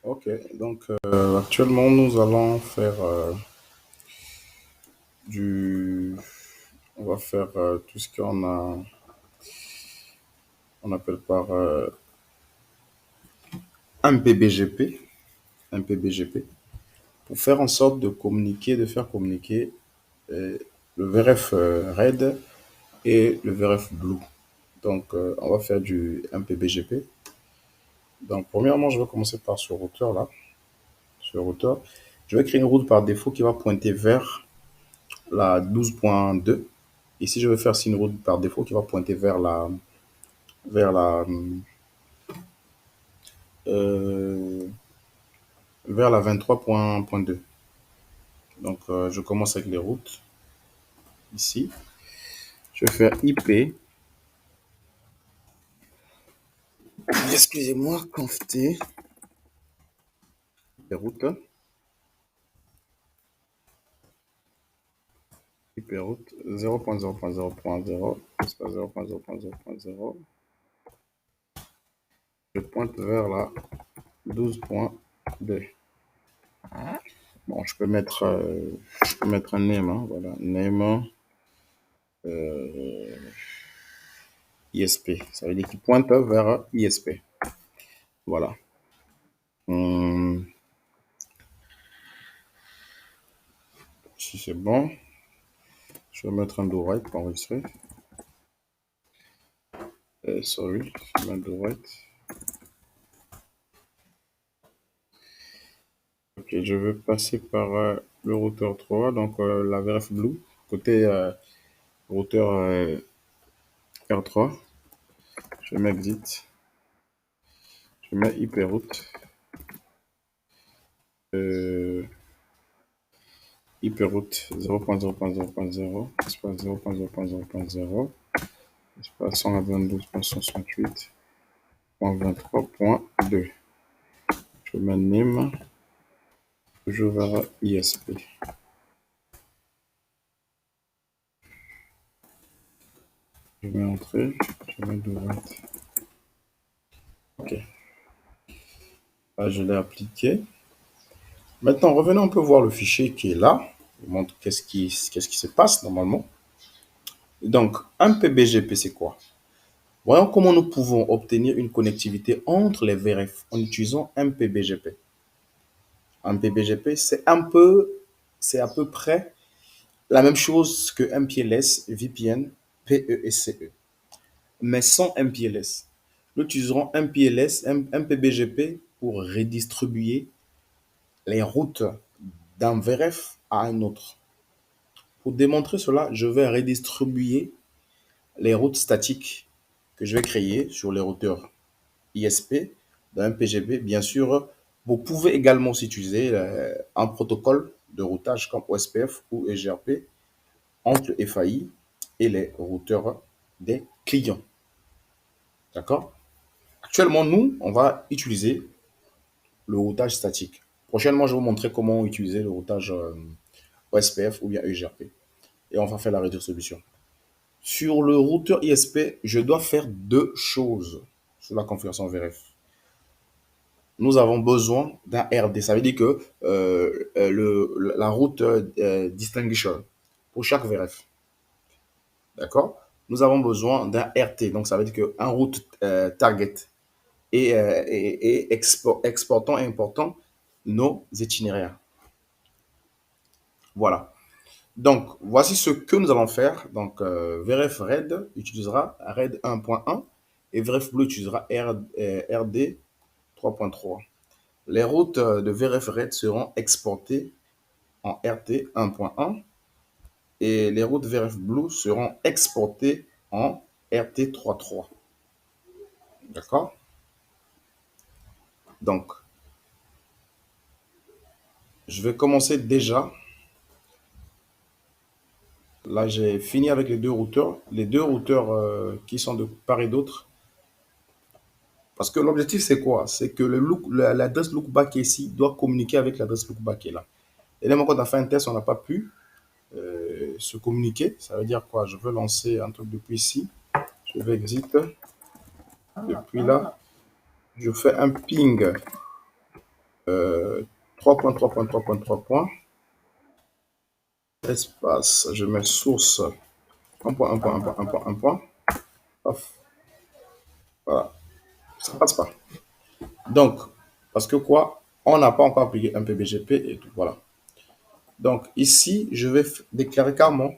Ok, donc actuellement nous allons faire du... On va faire tout ce on appelle par un PBGP, un PBGP, pour faire en sorte de faire communiquer euh, le VRF Red et le VRF Blue. Donc on va faire du MPBGP. Donc premièrement, je vais commencer par ce routeur là. Ce routeur, je vais créer une route par défaut qui va pointer vers la 12.2. Ici, je vais faire une route par défaut qui va pointer vers la, euh, vers la 23.2. Donc, je commence avec les routes. Ici, je vais faire IP. Excusez-moi, conft. Les routes. IP route 0.0.0.0. Espace 0.0.0.0. Je pointe vers la 12.2. Bon, je peux mettre un name. Hein, voilà, name. Euh, ISP. Ça veut dire qu'il pointe vers ISP. Voilà. Si c'est bon, je vais mettre un do right pour enregistrer. Sorry, je vais mettre do right. Ok, je vais passer par le routeur 3, donc la VRF Blue, côté routeur R3. Je mets exit. Je mets IP route. IP route 0.0.0.0, espace 0.0.0.0, espace 192.168.23.2. Je mets name, je vers ISP. Je mets entrée, je mets droite. Ok, là je l'ai appliqué. Maintenant, revenons un peu voir le fichier qui est là. Je vous montre qu'est-ce qui se passe normalement. Donc, un PBGP, c'est quoi? Voyons comment nous pouvons obtenir une connectivité entre les VRF en utilisant un PBGP. Un PBGP, c'est à peu près la même chose que MPLS, VPN, PE et CE, mais sans MPLS. Nous utiliserons MPLS, MPBGP pour redistribuer les routes d'un VRF à un autre. Pour démontrer cela, je vais redistribuer les routes statiques que je vais créer sur les routeurs ISP d'un PGP. Bien sûr, vous pouvez également aussi utiliser un protocole de routage comme OSPF ou EGRP entre FAI et les routeurs des clients. D'accord? Actuellement, nous, on va utiliser le routage statique. Prochainement, je vais vous montrer comment utiliser le routage OSPF ou bien EGRP. Et on va faire la redistribution. Sur le routeur ISP, je dois faire deux choses sur la configuration VRF. Nous avons besoin d'un RD. Ça veut dire que la route distinguisher pour chaque VRF. D'accord? Nous avons besoin d'un RT. Donc, ça veut dire qu'un route target et exportant et important nos itinéraires. Voilà. Donc, voici ce que nous allons faire. Donc, VRF Red utilisera Red 1.1 et VRF Blue utilisera RD 3.3. Les routes de VRF Red seront exportées en RT 1.1 et les routes VRF Blue seront exportées en RT 3.3. D'accord? Donc, je vais commencer déjà. Là, j'ai fini avec les deux routeurs. Les deux routeurs qui sont de part et d'autre. Parce que l'objectif, c'est quoi? C'est que l'adresse loopback ici doit communiquer avec l'adresse loopback qui est là. Et là, quand on a fait un test, on n'a pas pu se communiquer. Ça veut dire quoi? Je veux lancer un truc depuis ici. Je vais exit. Depuis là, je fais un ping 3 points, 3 points, 3 points, 3 points. Espace, je mets source. 1 point, 1 point, 1 point, 1 point, 1 point. Paf. Voilà. Ça passe pas. Donc, parce que quoi? On n'a pas encore appliqué un PBGP et tout. Voilà. Donc, ici, je vais déclarer carrément.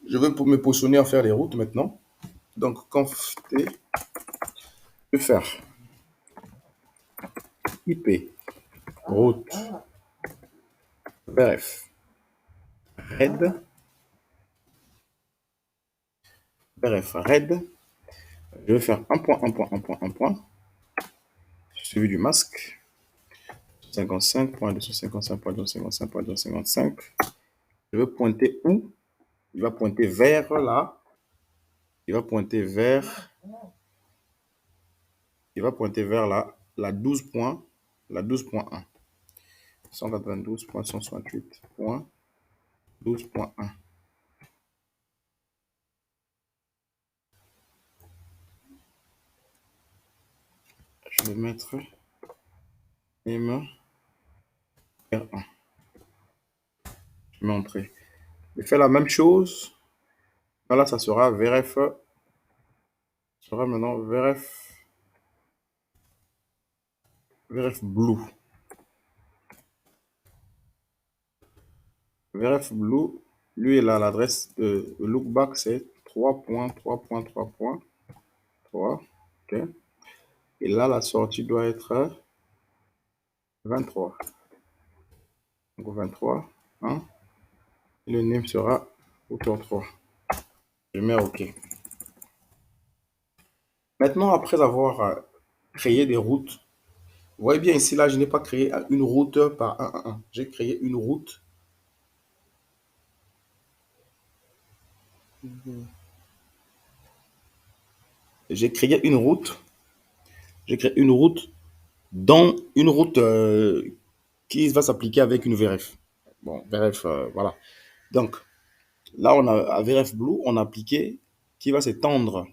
Je vais me positionner à faire les routes maintenant. Donc, conf t, je vais faire IP, route, bref, red, bref, red. Je vais faire un point, un point, un point, un point, suivi du masque. 55.255.255.255. Je vais pointer où? Il va pointer vers là. Il va pointer vers. Il va pointer vers la 12 points. La 12.1. 192.168.12.1. Je vais mettre M R1. Je mets entrée. Je fais la même chose. Là, ça sera VRF. Ça sera maintenant VRF Blue. VRF Blue, lui, il a l'adresse de lookback, c'est 3.3.3.3. OK. Et là, la sortie doit être 23. Donc 23, 1. Et le name sera auteur 3. Je mets OK. Maintenant, après avoir créé des routes, vous voyez bien ici, là, je n'ai pas créé une route par 1 1. J'ai créé une route. J'ai créé une route. J'ai créé une route dans une route qui va s'appliquer avec une VRF. Bon, VRF, voilà. Donc, là, on a à VRF Blue, on a appliqué qui va s'étendre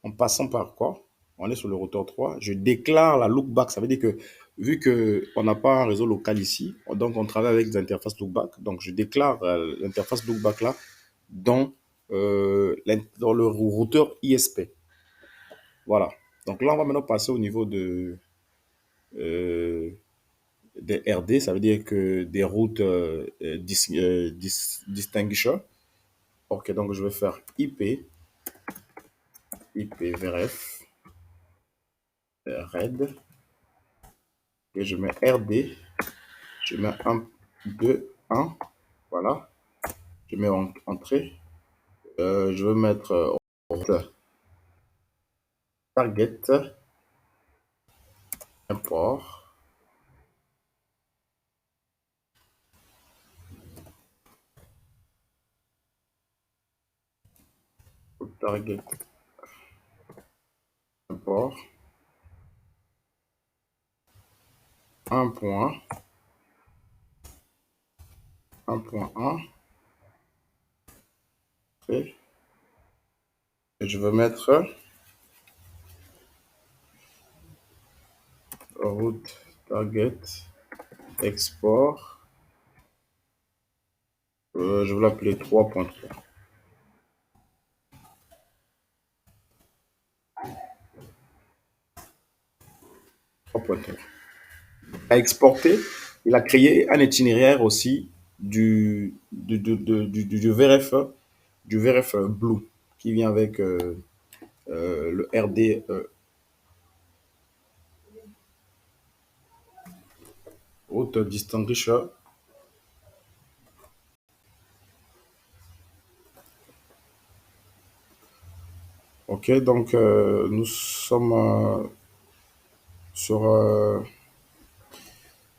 en passant par quoi? On est sur le routeur 3. Je déclare la loopback. Ça veut dire que, vu qu'on n'a pas un réseau local ici, donc on travaille avec des interfaces loopback. Donc, je déclare l'interface loopback là dans, dans le routeur ISP. Voilà. Donc là, on va maintenant passer au niveau euh, des RD. Ça veut dire que des routes distinguisher. Ok, donc je vais faire IP VRF, RED, et je mets RD, je mets 1, 2, 1, voilà, je mets entrée, je vais mettre target, import, target, import, 1 point, 1.1, et je vais mettre route target export, je vais l'appeler 3.3. 3.3. À exporter, il a créé un itinéraire aussi du VRF, du VRF Blue qui vient avec le RD. Haute Distinguisher. Ok, donc nous sommes sur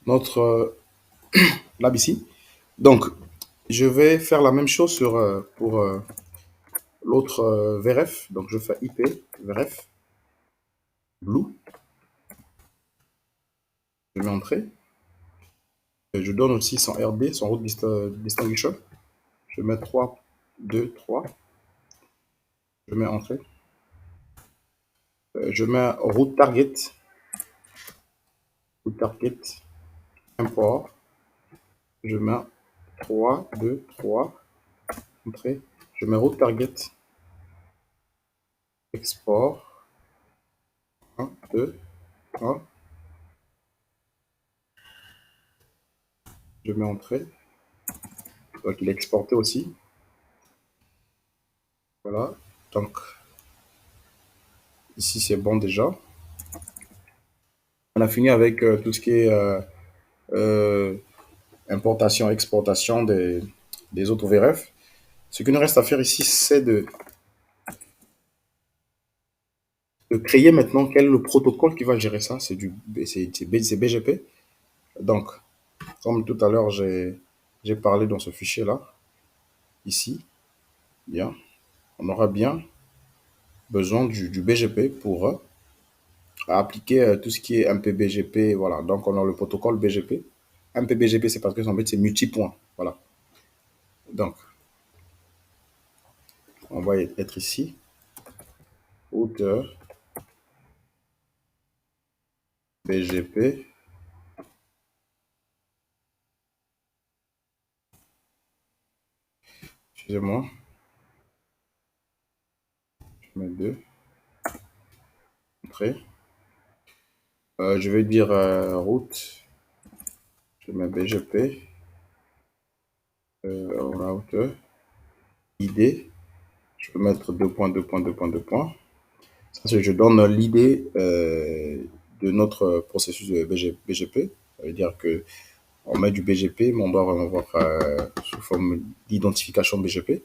notre lab ici. Donc, je vais faire la même chose pour l'autre VRF. Donc, je fais IP VRF Blue. Je mets entrée. Et je donne aussi son RD, son route distinguisher. Je mets 3, 2, 3. Je mets entrée. Je mets route target. route target, import, je mets 3, 2, 3, entrée, je mets route target, export, 1, 2, 1, je mets entrée, donc il est exporté aussi, voilà, donc ici c'est bon déjà. On a fini avec tout ce qui est euh, importation, exportation des autres VRF. Ce qu'il nous reste à faire ici, c'est de créer maintenant quel est le protocole qui va gérer ça. C'est BGP. Donc, comme tout à l'heure, j'ai parlé dans ce fichier-là, ici, bien, on aura bien besoin du BGP pour appliquer tout ce qui est MPBGP. Voilà, donc on a le protocole BGP. MPBGP, c'est parce que en fait, c'est multi-points. Voilà. Donc, on va être ici. Routeur BGP. Excusez-moi. Je mets 2. Entrée. Je vais dire route. Je mets BGP. Routeur. ID. Je peux mettre 2 points, 2 points, 2 points, 2 points. Ça, je donne l'idée de notre processus de BGP. Ça veut dire que on met du BGP, mais on doit vraiment voir sous forme d'identification BGP.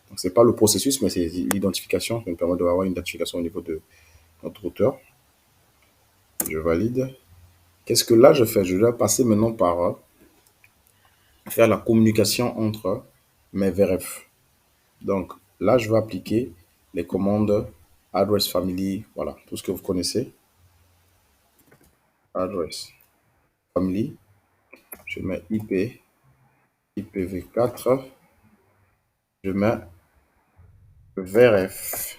Donc, c'est pas le processus, mais c'est l'identification qui nous permet d'avoir une identification au niveau de notre routeur. Je valide. Qu'est-ce que là je fais? Je dois passer maintenant par faire la communication entre mes VRF. Donc là, je vais appliquer les commandes address family, voilà, tout ce que vous connaissez. Address family, je mets IP, IPv4, je mets VRF,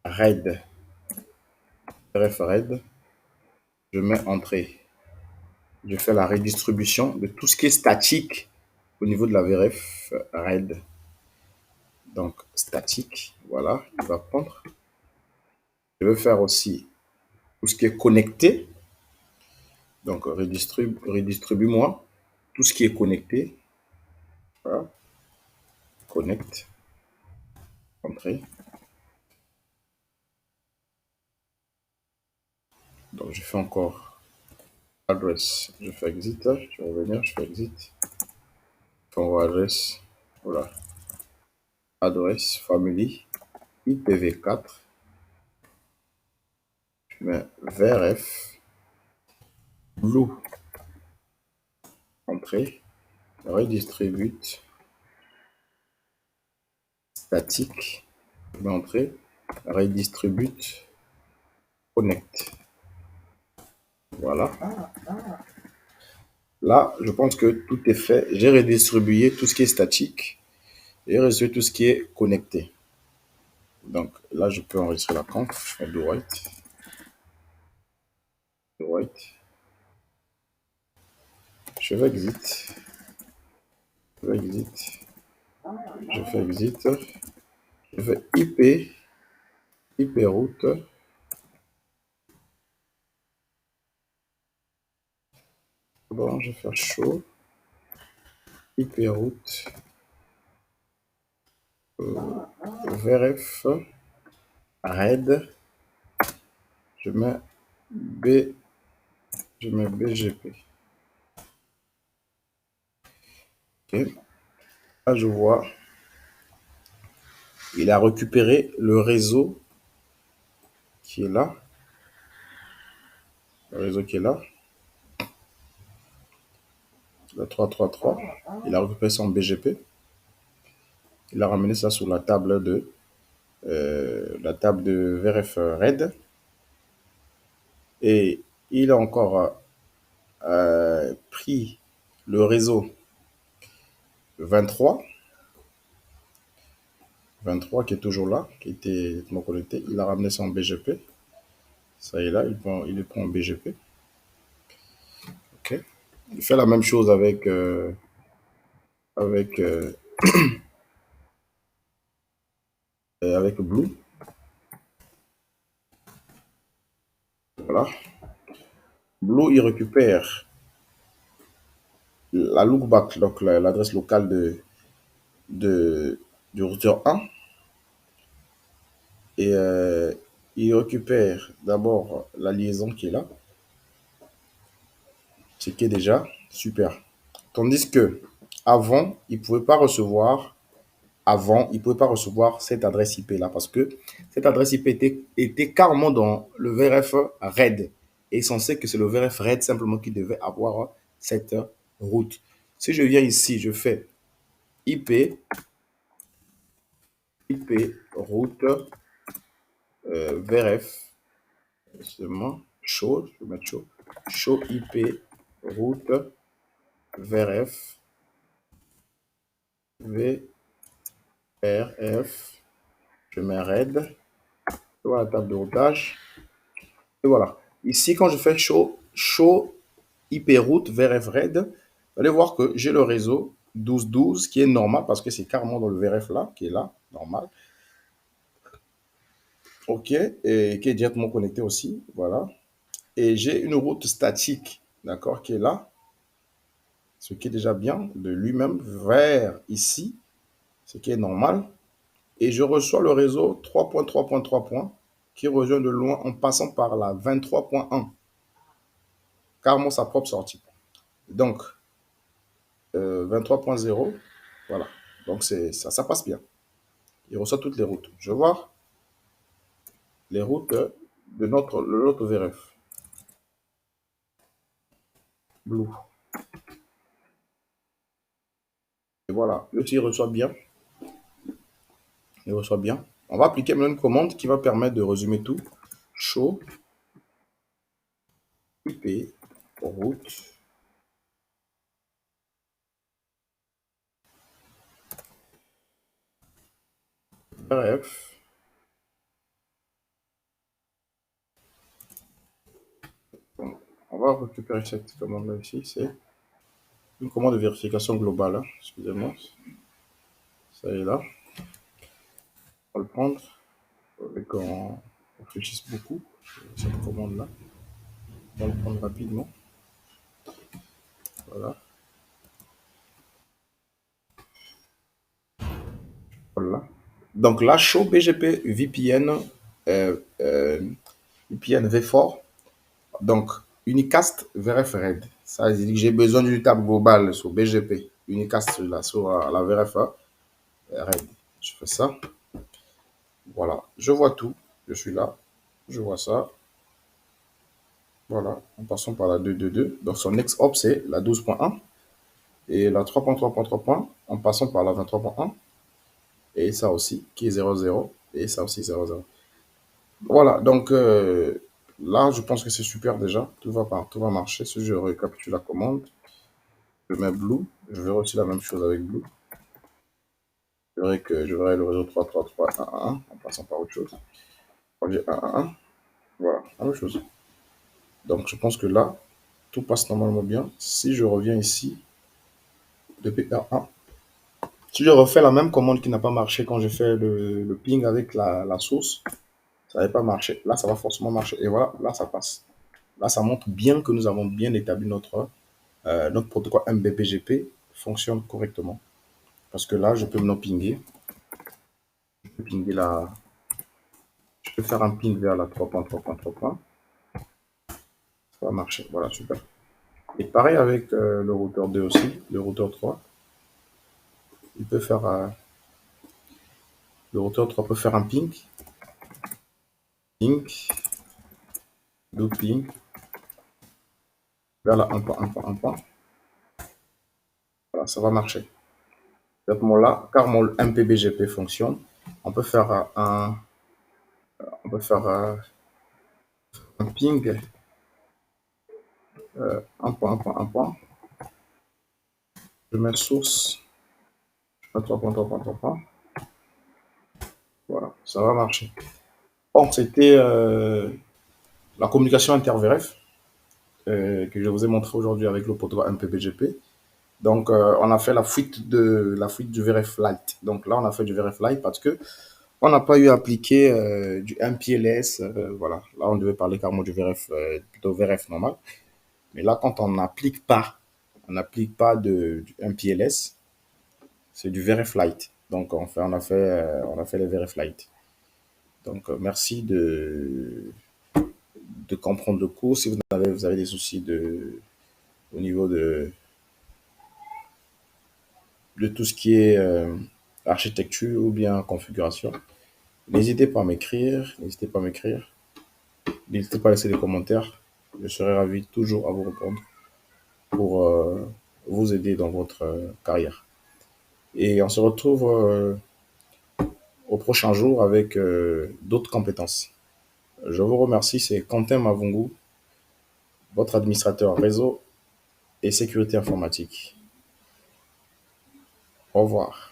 RAID, VRF RAID, je mets entrée. Je fais la redistribution de tout ce qui est statique au niveau de la VRF RAID. Donc statique, voilà, il va prendre. Je vais faire aussi tout ce qui est connecté. Donc redistribue-moi tout ce qui est connecté. Voilà. Connect, entrée. Donc je fais encore adresse, je fais exit, je vais revenir, je fais exit. Je fais encore adresse, voilà. Adresse family IPv4. Je mets VRF blue, entrée, redistribute, statique, je mets entrée, redistribute, connect. Voilà. Là, je pense que tout est fait. J'ai redistribué tout ce qui est statique et redistribué tout ce qui est connecté. Donc là, je peux enregistrer la conf. Je fais do write. Do write. Je fais exit. Je fais exit. Je fais exit. Je fais IP route. Bon, je vais faire show. IP route. VRF. RAID. Je mets B. Je mets BGP. Ok. Là, je vois. Il a récupéré le réseau qui est là. Le réseau qui est là. Le 333. Il a récupéré son BGP. Il a ramené ça sur la table de VRF RAID. Et il a encore pris le réseau 23, 23 qui est toujours là, qui était connecté. Il a ramené ça en BGP. Ça est là, il le prend en BGP. Je fais la même chose avec, avec, avec Blue. Voilà. Blue, il récupère la lookback, donc l'adresse locale de, du routeur 1. Et il récupère d'abord la liaison qui est là, ce qui est déjà super. Tandis que avant, il ne pouvait pas recevoir cette adresse IP là parce que cette adresse IP était carrément dans le VRF RAID. Et on sait que c'est le VRF RAID simplement qui devait avoir cette route. Si je viens ici, je fais IP, IP route VRF, seulement show, je vais mettre show IP route VRF VRF, je mets RAID, voilà la table de routage. Et voilà. Ici, quand je fais show IP route VRF RAID, vous allez voir que j'ai le réseau 1212 qui est normal parce que c'est carrément dans le VRF là, qui est là, normal. OK, et qui est directement connecté aussi. Voilà. Et j'ai une route statique, d'accord, qui est là, ce qui est déjà bien, de lui-même vers ici, ce qui est normal. Et je reçois le réseau 3.3.3 qui rejoint de loin en passant par la 23.1, carrément sa propre sortie. Donc, 23.0, voilà. Donc, ça passe bien. Il reçoit toutes les routes. Je vois les routes de l'autre VRF, Blue. Et voilà, le il reçoit bien. Il reçoit bien. On va appliquer maintenant une commande qui va permettre de résumer tout. Show IP route VRF. Bon, on va récupérer cette commande-là ici. C'est une commande de vérification globale. Hein. Excusez-moi. Ça est là. On va le prendre. Et qu'on réfléchisse beaucoup cette commande-là. On va le prendre rapidement. Voilà. Voilà. Donc là, show BGP VPN, VPN V4. Donc, Unicast VRF RAID. Ça veut dire que j'ai besoin d'une table globale sur BGP. Unicast là, sur la VRF RAID. Je fais ça. Voilà. Je vois tout. Je suis là. Je vois ça. Voilà. En passant par la 2.2.2. Donc, son next hop, c'est la 12.1. Et la 3.3.3. En passant par la 23.1. Et ça aussi, qui est 0.0. Et ça aussi, 0.0. Voilà. Donc, là, je pense que c'est super déjà. Tout va marcher. Si je récapitule la commande, je mets Blue. Je verrai aussi la même chose avec Blue. Je verrai le réseau 3.3.3.1.1 en passant par autre chose. Quand j'ai 1.1.1, voilà, la même chose. Donc, je pense que là, tout passe normalement bien. Si je reviens ici, depuis R1, si je refais la même commande qui n'a pas marché quand j'ai fait le ping avec la source, ça n'avait pas marché. Là, ça va forcément marcher. Et voilà, là, ça passe. Là, ça montre bien que nous avons bien établi notre protocole MBPGP fonctionne correctement. Parce que là, je peux maintenant pinguer. Je peux pinguer je peux faire un ping vers la 3.3.3. Ça va marcher. Voilà, super. Et pareil avec le routeur 2 aussi, le routeur 3. Il peut faire, le routeur 3 peut faire un ping, ping, looping, vers la 1.1.1. Voilà, ça va marcher. À ce moment-là, car mon MPBGP fonctionne, on peut faire on peut faire un ping 1.1.1. Je mets source, je mets 3.3.3. Voilà, ça va marcher. Bon, c'était la communication inter-VRF. que je vous ai montré aujourd'hui avec le protocole MPBGP. Donc, on a fait la fuite du VRF Lite. Donc là, on a fait du VRF Lite parce que on n'a pas eu à appliquer du MPLS. Voilà. Là, on devait parler carrément du VRF, plutôt VRF normal. Mais là, quand on n'applique pas du MPLS, c'est du VRF Lite. Donc, on a fait les VRF Lite. Donc, merci de comprendre le cours. Si vous avez des soucis au niveau de tout ce qui est architecture ou bien configuration, n'hésitez pas à m'écrire. N'hésitez pas à m'écrire. N'hésitez pas à laisser des commentaires. Je serai ravi toujours à vous répondre pour vous aider dans votre carrière. Et on se retrouve au prochain jour avec d'autres compétences. Je vous remercie, c'est Quentin Mavungu, votre administrateur réseau et sécurité informatique. Au revoir.